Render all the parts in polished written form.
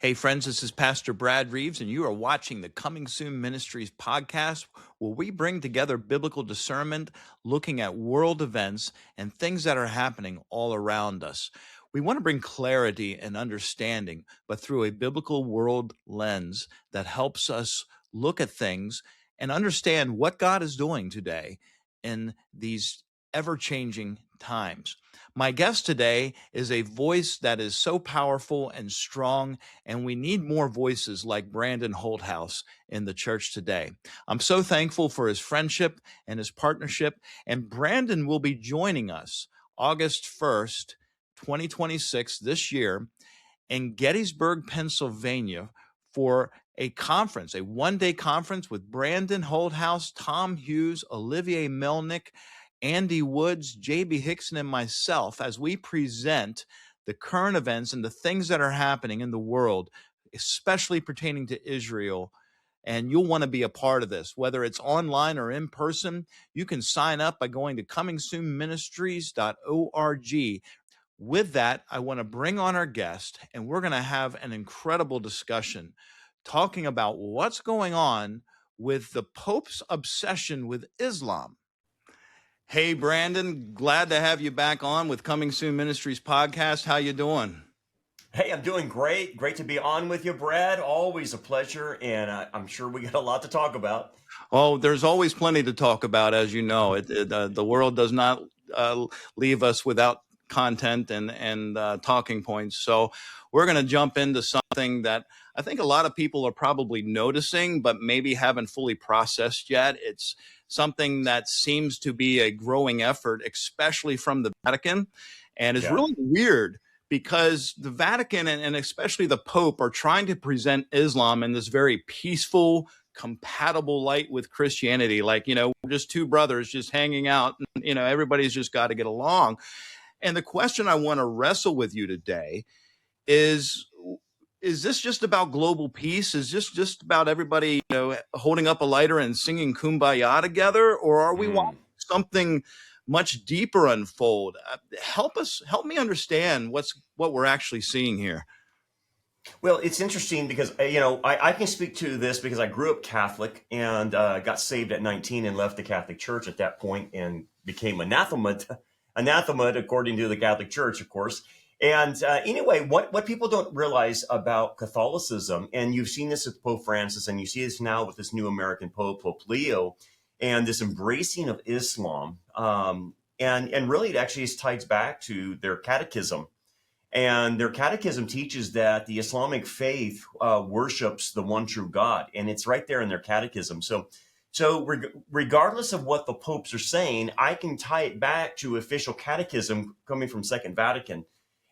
Hey, friends, this is Pastor Brad Reaves, and you are watching the Coming Soon Ministries podcast, where we bring together biblical discernment, looking at world events and things that are happening all around us. We want to bring clarity and understanding, but through a biblical world lens that helps us look at things and understand what God is doing today in these ever-changing times. My guest today is a voice that is so powerful and strong, and we need more voices like Brandon Holthaus in the church today. I'm so thankful for his friendship and his partnership, and Brandon will be joining us August 1st, 2026, this year, in Gettysburg, Pennsylvania, for a conference, a one-day conference with Brandon Holthaus, Tom Hughes, Olivier Melnick, Andy Woods, J.B. Hickson, and myself as we present the current events and the things that are happening in the world, especially pertaining to Israel. And you'll want to be a part of this, whether it's online or in person. You can sign up by going to comingsoonministries.org. With that, I want to bring on our guest, and we're going to have an incredible discussion talking about what's going on with the Pope's obsession with Islam. Hey, Brandon, glad to have you back on with Coming Soon Ministries podcast. How you doing? Hey, I'm doing great. Great to be on with you, Brad. Always a pleasure, and I'm sure we got a lot to talk about. Oh, there's always plenty to talk about, as you know. The world does not leave us without content and talking points. So we're going to jump into something that I think a lot of people are probably noticing, but maybe haven't fully processed yet. It's something that seems to be a growing effort, especially from the Vatican, and is really weird because the Vatican and especially the Pope are trying to present Islam in this very peaceful, compatible light with Christianity. Like, we're just two brothers just hanging out, and, everybody's just got to get along. And the question I want to wrestle with you today is this just about global peace? Is this just about everybody, holding up a lighter and singing Kumbaya together? Or are we watching something much deeper unfold? Help me understand what we're actually seeing here. Well, it's interesting because, I can speak to this because I grew up Catholic and got saved at 19 and left the Catholic Church at that point and became anathema according to the Catholic Church, of course. And anyway, what people don't realize about Catholicism, and you've seen this with Pope Francis, and you see this now with this new American Pope, Pope Leo, and this embracing of Islam, and really it actually ties back to their catechism. And their catechism teaches that the Islamic faith worships the one true God, and it's right there in their catechism. So regardless of what the popes are saying, I can tie it back to official catechism coming from Second Vatican.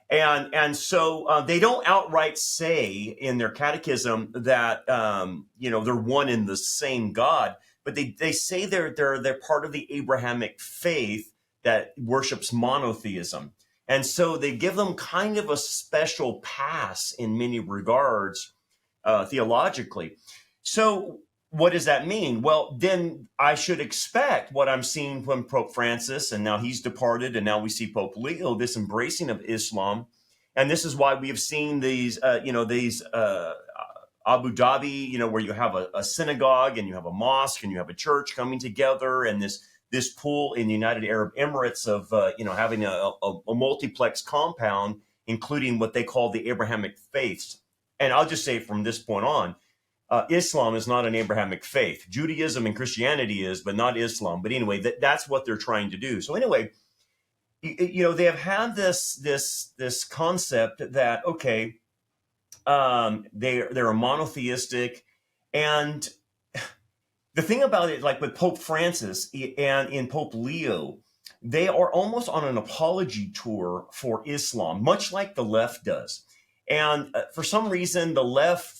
And so they don't outright say in their catechism that they're one in the same God, but they say they're part of the Abrahamic faith that worships monotheism. And so they give them kind of a special pass in many regards theologically. So what does that mean? Well, then I should expect what I'm seeing from Pope Francis, and now he's departed, and now we see Pope Leo, this embracing of Islam. And this is why we have seen these Abu Dhabi, where you have a synagogue and you have a mosque and you have a church coming together, and this pool in the United Arab Emirates of having a multiplex compound, including what they call the Abrahamic faiths. And I'll just say from this point on, Islam is not an Abrahamic faith. Judaism and Christianity is, but not Islam. But anyway, that's what they're trying to do. So anyway, they have had this concept that they're a monotheistic, and the thing about it, like with Pope Francis and in Pope Leo, they are almost on an apology tour for Islam, much like the left does. And for some reason, the left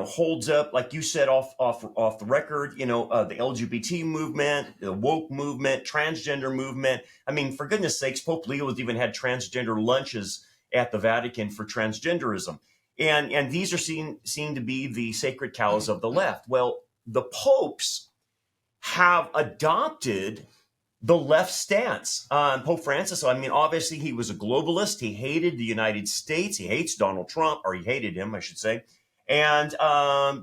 holds up, like you said, off the record, the LGBT movement, the woke movement, transgender movement. I mean, for goodness sakes, Pope Leo has even had transgender lunches at the Vatican for transgenderism. And these are seen to be the sacred cows of the left. Well, the popes have adopted the left stance. Pope Francis, I mean, obviously he was a globalist. He hated the United States. He hates Donald Trump, or he hated him, I should say. And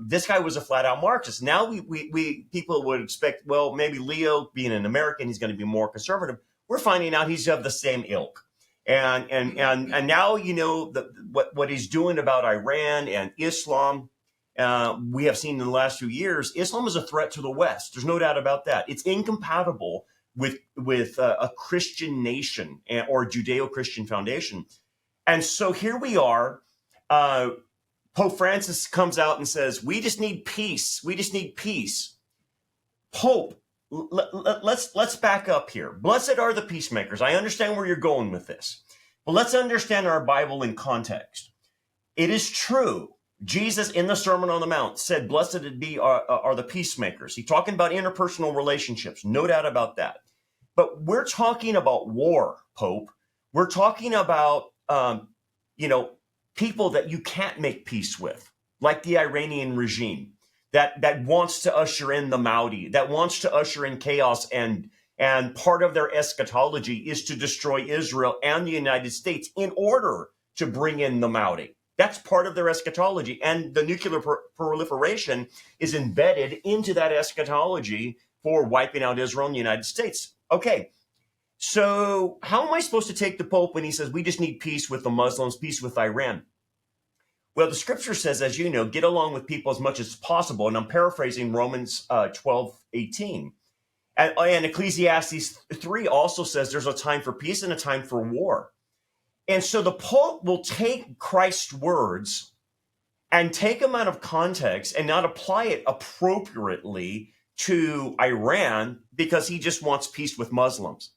this guy was a flat out Marxist. Now we people would expect, well, maybe Leo, being an American, he's going to be more conservative. We're finding out he's of the same ilk. And now, you know, what he's doing about Iran and Islam, we have seen in the last few years, Islam is a threat to the West. There's no doubt about that. It's incompatible with a Christian nation or Judeo-Christian foundation. And so here we are. Pope Francis comes out and says, we just need peace. We just need peace. Pope, let's back up here. Blessed are the peacemakers. I understand where you're going with this, but let's understand our Bible in context. It is true. Jesus in the Sermon on the Mount said, blessed are the peacemakers. He's talking about interpersonal relationships. No doubt about that. But we're talking about war, Pope. We're talking about, people that you can't make peace with, like the Iranian regime that wants to usher in the Mahdi, that wants to usher in chaos. And part of their eschatology is to destroy Israel and the United States in order to bring in the Mahdi. That's part of their eschatology. And the nuclear proliferation is embedded into that eschatology for wiping out Israel and the United States. Okay, so how am I supposed to take the Pope when he says we just need peace with the Muslims, peace with Iran? Well, the scripture says, as you know, get along with people as much as possible. And I'm paraphrasing Romans 12:18. And Ecclesiastes 3 also says there's a time for peace and a time for war. And so the Pope will take Christ's words and take them out of context and not apply it appropriately to Iran because he just wants peace with Muslims.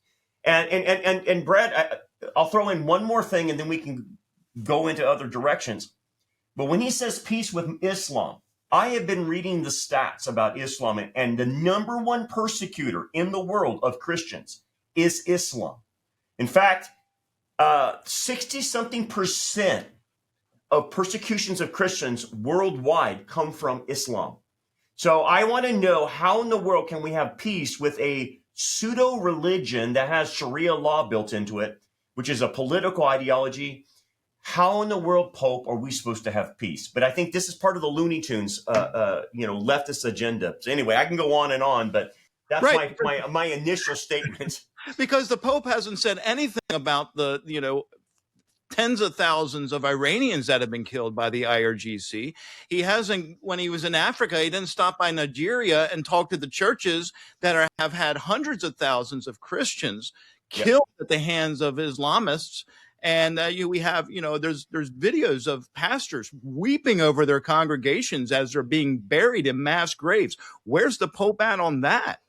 And Brad, I'll throw in one more thing and then we can go into other directions. But when he says peace with Islam, I have been reading the stats about Islam, and the number one persecutor in the world of Christians is Islam. In fact, 60-something% of persecutions of Christians worldwide come from Islam. So I want to know, how in the world can we have peace with a pseudo-religion that has Sharia law built into it, which is a political ideology? How in the world, Pope, are we supposed to have peace? But I think this is part of the Looney Tunes, leftist agenda. So anyway, I can go on, but that's right. my initial statement. Because the Pope hasn't said anything about the, tens of thousands of Iranians that have been killed by the IRGC. He hasn't, when he was in Africa, he didn't stop by Nigeria and talk to the churches that have had hundreds of thousands of Christians killed at the hands of Islamists. And we have, there's videos of pastors weeping over their congregations as they're being buried in mass graves. Where's the Pope at on that?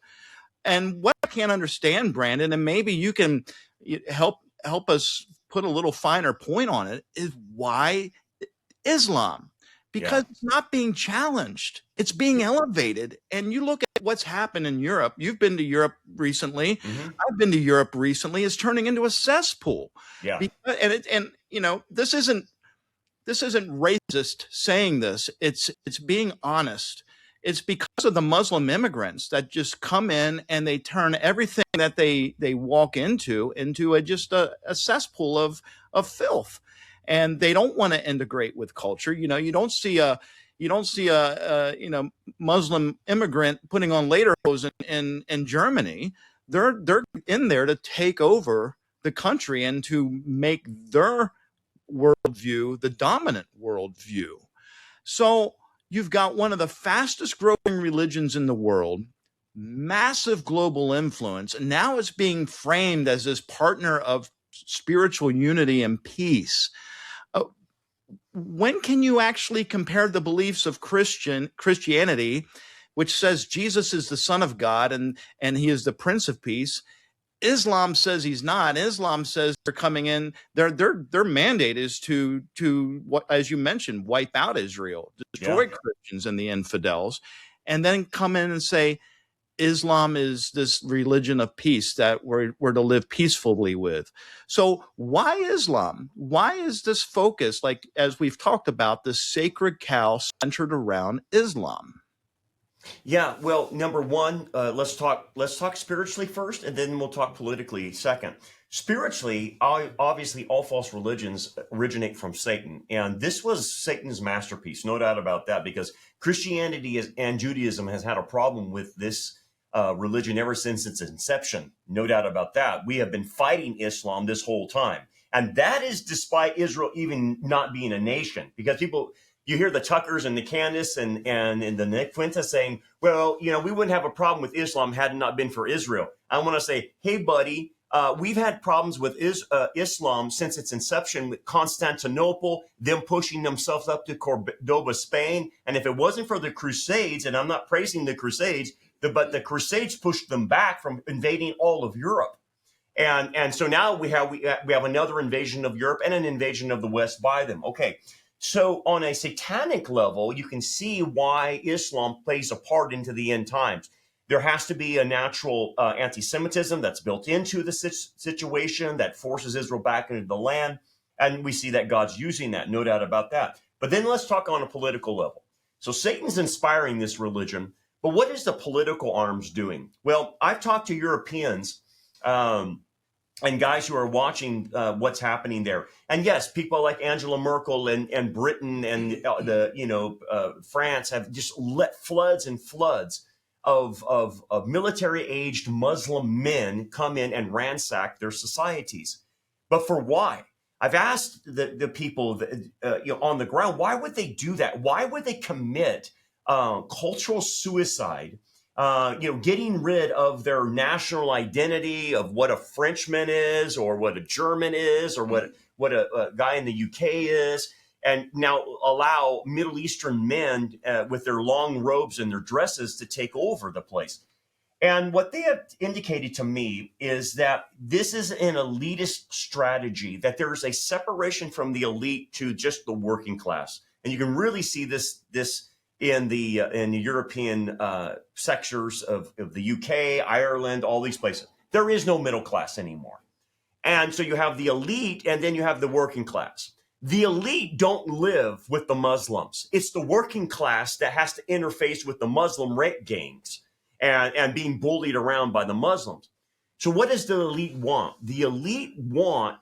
And what I can't understand, Brandon, and maybe you can help us put a little finer point on it, is why Islam? Because it's not being challenged. It's being elevated. And you look at what's happened in Europe. You've been to Europe recently. Mm-hmm. I've been to Europe recently. It's turning into a cesspool. Yeah. This isn't racist saying this. It's being honest. It's because of the Muslim immigrants that just come in and they turn everything that they walk into a cesspool of filth. And they don't want to integrate with culture. You don't see a Muslim immigrant putting on lederhosen in Germany. They're in there to take over the country and to make their worldview the dominant worldview. So you've got one of the fastest growing religions in the world, massive global influence, and now it's being framed as this partner of spiritual unity and peace. When can you actually compare the beliefs of Christianity, which says Jesus is the Son of God and he is the Prince of Peace? Islam says he's not. Islam says they're coming in. Their mandate is to what, as you mentioned, wipe out Israel, destroy Christians and the infidels, and then come in and say Islam is this religion of peace that we're to live peacefully with. So why Islam? Why is this focus, as we've talked about, this sacred cow centered around Islam? Yeah, well, number one, let's talk spiritually first, and then we'll talk politically second. Spiritually, obviously, all false religions originate from Satan, and this was Satan's masterpiece, no doubt about that. Because Christianity and Judaism has had a problem with this religion ever since its inception, no doubt about that. We have been fighting Islam this whole time, and that is despite Israel even not being a nation, because people. You hear the Tuckers and the Candace and the Nick Fuentes saying, well, we wouldn't have a problem with Islam had it not been for Israel. I want to say, hey, buddy, we've had problems with Islam since its inception with Constantinople, them pushing themselves up to Cordoba, Spain. And if it wasn't for the Crusades, and I'm not praising the Crusades, but the Crusades pushed them back from invading all of Europe. And so now we have another invasion of Europe and an invasion of the West by them. Okay. So on a satanic level, you can see why Islam plays a part into the end times. There has to be a natural anti-Semitism that's built into the situation that forces Israel back into the land. And we see that God's using that, no doubt about that. But then let's talk on a political level. So Satan's inspiring this religion, but what is the political arms doing? Well, I've talked to Europeans and guys who are watching what's happening there. And yes, people like Angela Merkel and Britain and France have just let floods and floods of military-aged Muslim men come in and ransack their societies. But for why? I've asked the people on the ground, why would they do that? Why would they commit cultural suicide? Getting rid of their national identity of what a Frenchman is, or what a German is, or what a guy in the UK is, and now allow Middle Eastern men with their long robes and their dresses to take over the place. And what they have indicated to me is that this is an elitist strategy, that there is a separation from the elite to just the working class. And you can really see this in the European sectors of the UK, Ireland, all these places. There is no middle class anymore. And so you have the elite, and then you have the working class. The elite don't live with the Muslims. It's the working class that has to interface with the Muslim rape gangs and being bullied around by the Muslims. So what does the elite want? The elite want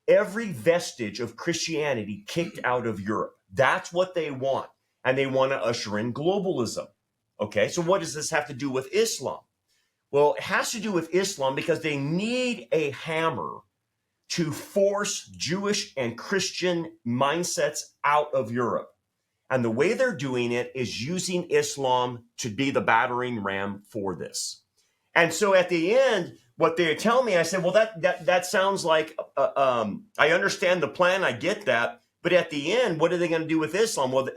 every vestige of Christianity kicked out of Europe. That's what they want. And they want to usher in globalism. Okay, so what does this have to do with Islam? Well, it has to do with Islam because they need a hammer to force Jewish and Christian mindsets out of Europe. And the way they're doing it is using Islam to be the battering ram for this. And so at the end, what they tell me, I said, well, that sounds like, I understand the plan, I get that. But at the end, what are they going to do with Islam? Well,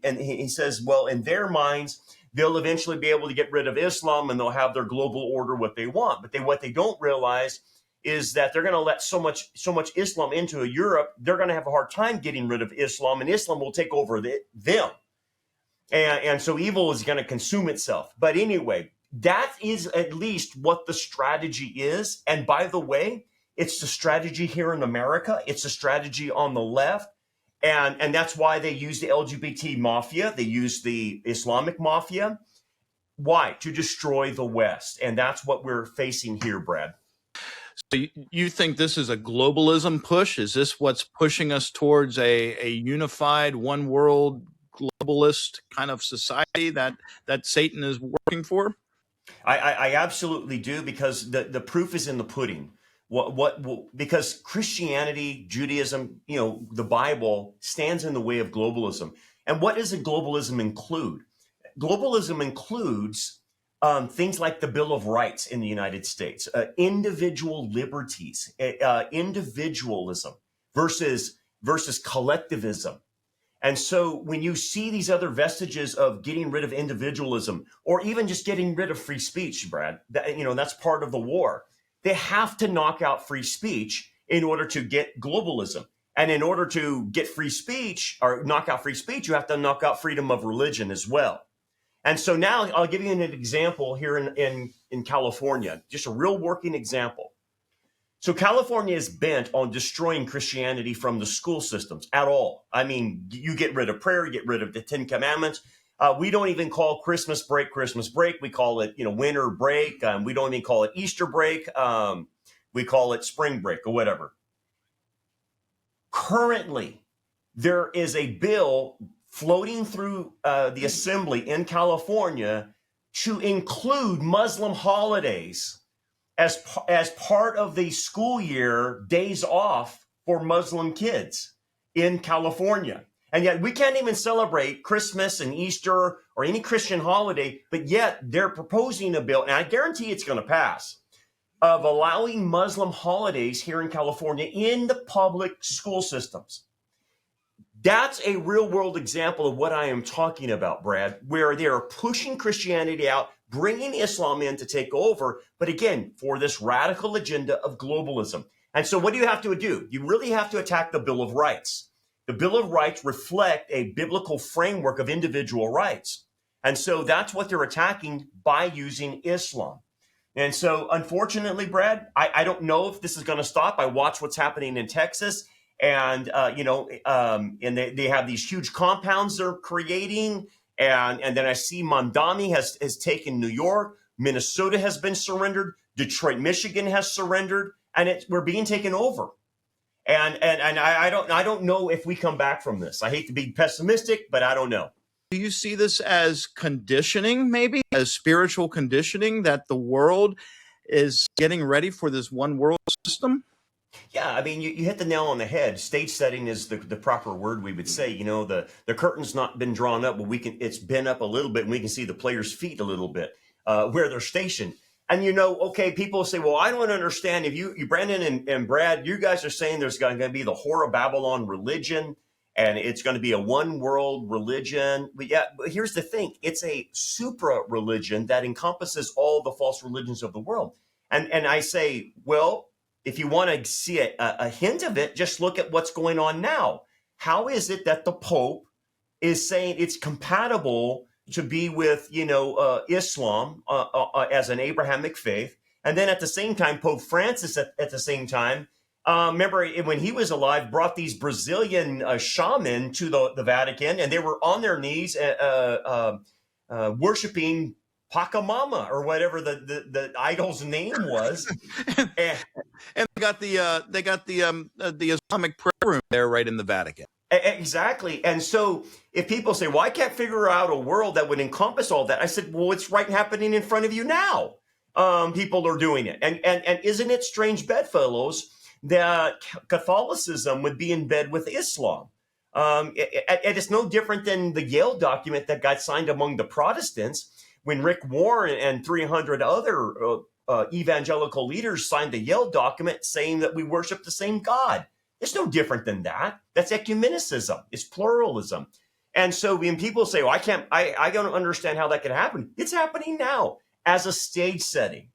and he says, well, in their minds, they'll eventually be able to get rid of Islam and they'll have their global order what they want. But what they don't realize is that they're going to let so much Islam into Europe, they're going to have a hard time getting rid of Islam, and Islam will take over them. And so evil is going to consume itself. But anyway, that is at least what the strategy is. And by the way, it's the strategy here in America. It's a strategy on the left. And that's why they use the LGBT mafia. They use the Islamic mafia. Why? To destroy the West. And that's what we're facing here, Brad. So you think this is a globalism push? Is this what's pushing us towards a unified, one world, globalist kind of society that Satan is working for? I absolutely do, because the proof is in the pudding. Because Christianity, Judaism, the Bible stands in the way of globalism. And what does a globalism include? Globalism includes things like the Bill of Rights in the United States, individual liberties, individualism versus collectivism. And so when you see these other vestiges of getting rid of individualism, or even just getting rid of free speech, Brad, that's part of the war. They have to knock out free speech in order to get globalism. And in order to get free speech or knock out free speech, you have to knock out freedom of religion as well. And so now I'll give you an example here in California, just a real working example. So California is bent on destroying Christianity from the school systems at all. I mean, you get rid of prayer, you get rid of the 10 Commandments. We don't even call Christmas break. We call it, winter break. We don't even call it Easter break. We call it spring break or whatever. Currently, there is a bill floating through the assembly in California to include Muslim holidays as part of the school year days off for Muslim kids in California. And yet we can't even celebrate Christmas and Easter or any Christian holiday, but yet they're proposing a bill, and I guarantee it's going to pass, of allowing Muslim holidays here in California in the public school systems. That's a real world example of what I am talking about, Brad, where they're pushing Christianity out, bringing Islam in to take over, but again, for this radical agenda of globalism. And so what do you have to do? You really have to attack the Bill of Rights. The Bill of Rights reflect a biblical framework of individual rights. And so that's what they're attacking by using Islam. And so unfortunately, Brad, I don't know if this is going to stop. I watch what's happening in Texas. And, and they have these huge compounds they're creating. And then I see Mamdani has taken New York. Minnesota has been surrendered. Detroit, Michigan has surrendered. And we're being taken over. And I don't know if we come back from this. I hate to be pessimistic, but I don't know. Do you see this as conditioning, maybe as spiritual conditioning, that the world is getting ready for this one world system? Yeah, I mean, you hit the nail on the head. Stage setting is the proper word we would say. The curtain's not been drawn up, but it's been up a little bit, and we can see the players' feet a little bit where they're stationed. And okay, people say, well, I don't understand. If you Brandon and Brad, you guys are saying there's going to be the Whore of Babylon religion, and it's going to be a one world religion. But here's the thing: it's a supra religion that encompasses all the false religions of the world. And I say, well, if you want to see a hint of it, just look at what's going on now. How is it that the Pope is saying it's compatible to be with, Islam as an Abrahamic faith? And then at the same time, Pope Francis at the same time, remember when he was alive, brought these Brazilian shaman to the Vatican, and they were on their knees worshiping Pachamama or whatever the idol's name was. And they got the Islamic prayer room there right in the Vatican. Exactly. And so if people say, well, I can't figure out a world that would encompass all that, I said, well, it's right happening in front of you now. People are doing it. And isn't it strange, bedfellows, that Catholicism would be in bed with Islam? And it's no different than the Yale document that got signed among the Protestants when Rick Warren and 300 other evangelical leaders signed the Yale document saying that we worship the same God. It's no different than that. That's ecumenicism. It's pluralism. And so when people say, well, I don't understand how that could happen. It's happening now as a stage setting.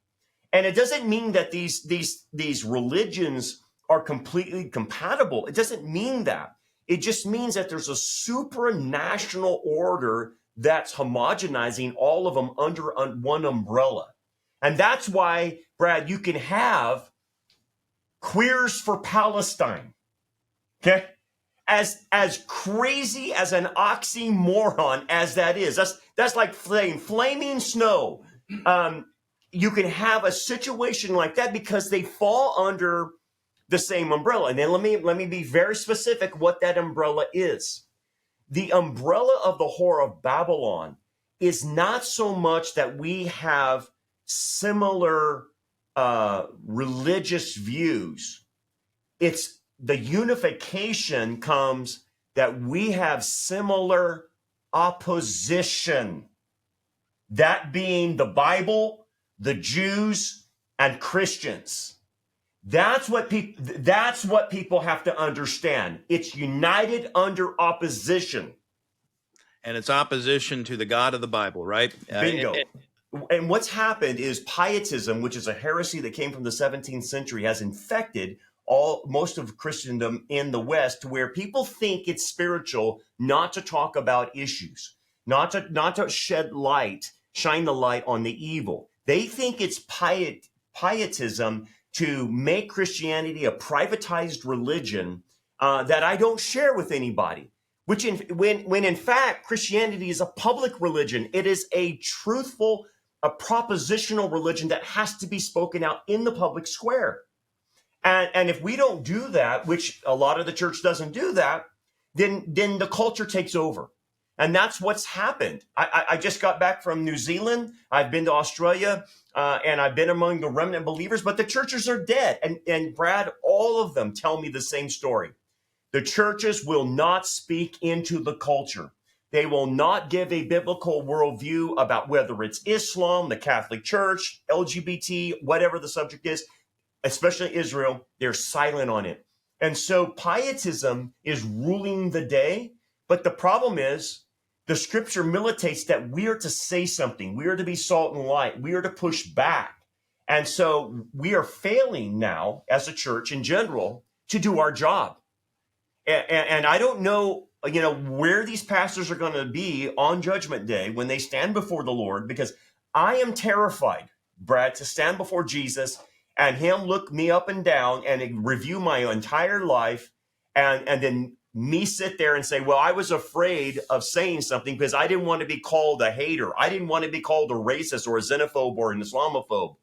And it doesn't mean that these religions are completely compatible. It doesn't mean that. It just means that there's a supranational order that's homogenizing all of them under one umbrella. And that's why, Brad, you can have Queers for Palestine. Okay? As crazy as an oxymoron as that is, that's like flaming snow. You can have a situation like that because they fall under the same umbrella. And then let me be very specific what that umbrella is. The umbrella of the Whore of Babylon is not so much that we have similar religious views. It's the unification comes that we have similar opposition. That being the Bible, the Jews, and Christians. That's what people have to understand. It's united under opposition. And it's opposition to the God of the Bible, right? Bingo. And what's happened is pietism, which is a heresy that came from the 17th century, has infected most of Christendom in the West, to where people think it's spiritual not to talk about issues, not to shine the light on the evil. They think it's pietism to make Christianity a privatized religion that I don't share with anybody. when in fact Christianity is a public religion. It is a truthful, a propositional religion that has to be spoken out in the public square. And if we don't do that, which a lot of the church doesn't do that, then the culture takes over. And that's what's happened. I just got back from New Zealand. I've been to Australia, and I've been among the remnant believers, but the churches are dead. And Brad, all of them tell me the same story. The churches will not speak into the culture. They will not give a biblical worldview about whether it's Islam, the Catholic Church, LGBT, whatever the subject is, especially Israel. They're silent on it. And so pietism is ruling the day. But the problem is, the scripture militates that we are to say something. We are to be salt and light. We are to push back. And so we are failing now as a church in general to do our job. And I don't know, where these pastors are going to be on Judgment Day when they stand before the Lord, because I am terrified, Brad, to stand before Jesus and him look me up and down and review my entire life and then me sit there and say, well, I was afraid of saying something because I didn't want to be called a hater. I didn't want to be called a racist or a xenophobe or an Islamophobe.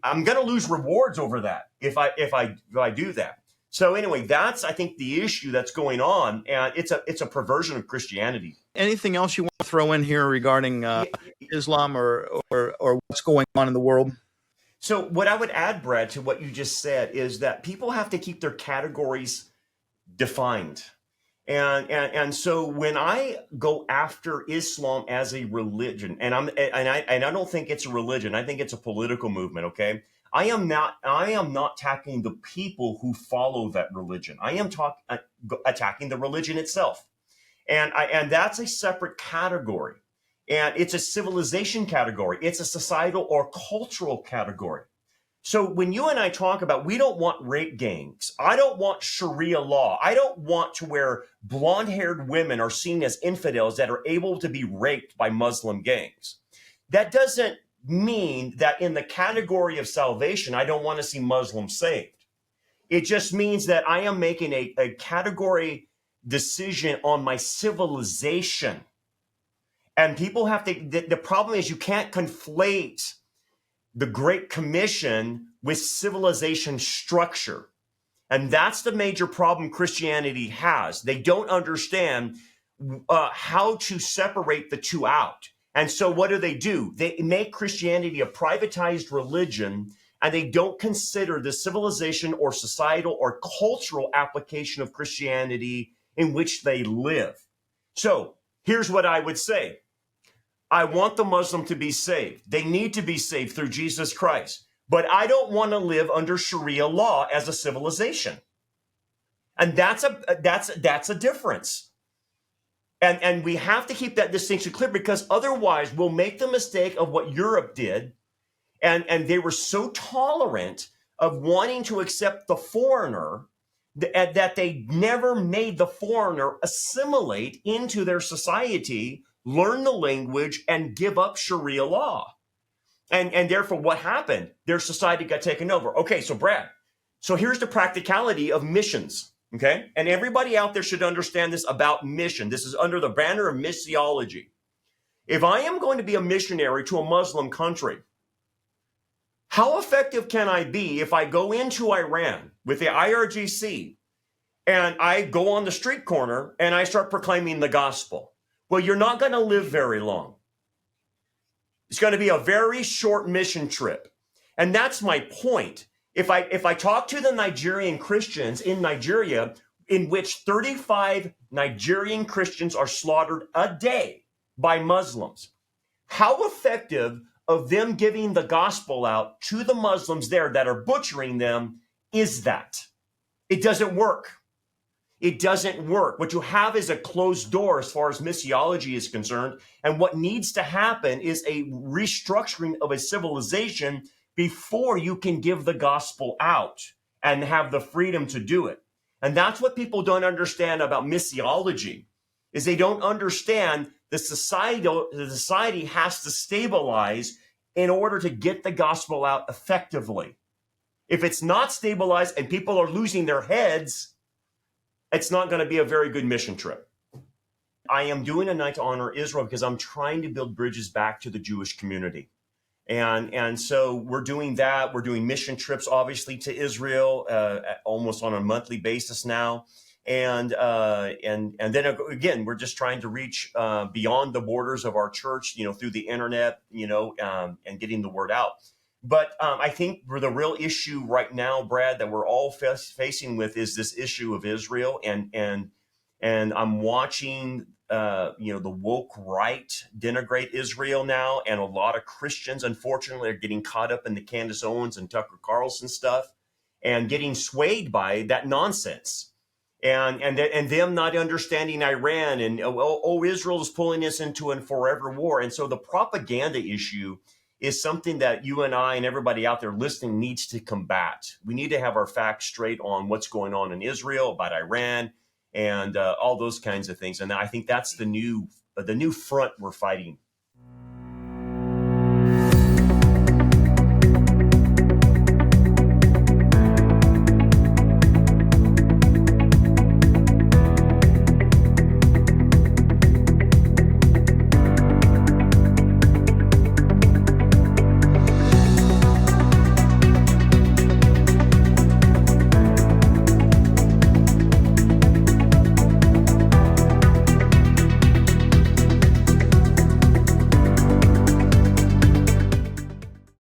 I'm going to lose rewards over that if I do that. So anyway, that's, I think, the issue that's going on, and it's a perversion of Christianity. Anything else you want to throw in here regarding Islam or what's going on in the world? So what I would add, Brad, to what you just said is that people have to keep their categories defined. And so when I go after Islam as a religion, and I don't think it's a religion, I think it's a political movement, okay? I am not attacking the people who follow that religion. I am attacking the religion itself. And that's a separate category. And it's a civilization category. It's a societal or cultural category. So when you and I talk about, we don't want rape gangs. I don't want Sharia law. I don't want to where blonde-haired women are seen as infidels that are able to be raped by Muslim gangs. That doesn't mean that in the category of salvation, I don't want to see Muslims saved. It just means that I am making a category decision on my civilization. And people have to, the problem is you can't conflate the Great Commission with civilization structure. And that's the major problem Christianity has. They don't understand how to separate the two out. And so what do? They make Christianity a privatized religion, and they don't consider the civilization or societal or cultural application of Christianity in which they live. So here's what I would say. I want the Muslim to be saved. They need to be saved through Jesus Christ. But I don't want to live under Sharia law as a civilization. And that's a difference. And we have to keep that distinction clear, because otherwise we'll make the mistake of what Europe did. And they were so tolerant of wanting to accept the foreigner that they never made the foreigner assimilate into their society, learn the language, and give up Sharia law. And therefore, what happened? Their society got taken over. Okay, so Brad, so here's the practicality of missions, okay? And everybody out there should understand this about mission. This is under the banner of missiology. If I am going to be a missionary to a Muslim country, how effective can I be if I go into Iran with the IRGC and I go on the street corner and I start proclaiming the gospel? Well, you're not going to live very long. It's going to be a very short mission trip. And that's my point. If I talk to the Nigerian Christians in Nigeria, in which 35 Nigerian Christians are slaughtered a day by Muslims, how effective of them giving the gospel out to the Muslims there that are butchering them is that? It doesn't work. It doesn't work. What you have is a closed door as far as missiology is concerned. And what needs to happen is a restructuring of a civilization before you can give the gospel out and have the freedom to do it. And that's what people don't understand about missiology, is they don't understand the society has to stabilize in order to get the gospel out effectively. If it's not stabilized and people are losing their heads, it's not going to be a very good mission trip. I am doing a night to honor Israel because I'm trying to build bridges back to the Jewish community. And so we're doing that. We're doing mission trips, obviously, to Israel almost on a monthly basis now. And then again, we're just trying to reach beyond the borders of our church, through the internet, and getting the word out. But I think the real issue right now, Brad, that we're all facing with is this issue of Israel. And I'm watching the woke right denigrate Israel now. And a lot of Christians, unfortunately, are getting caught up in the Candace Owens and Tucker Carlson stuff and getting swayed by that nonsense. And them not understanding Iran and, Israel is pulling us into a forever war. And so the propaganda issue is something that you and I and everybody out there listening needs to combat. We need to have our facts straight on what's going on in Israel, about Iran, and all those kinds of things. And I think that's the new front we're fighting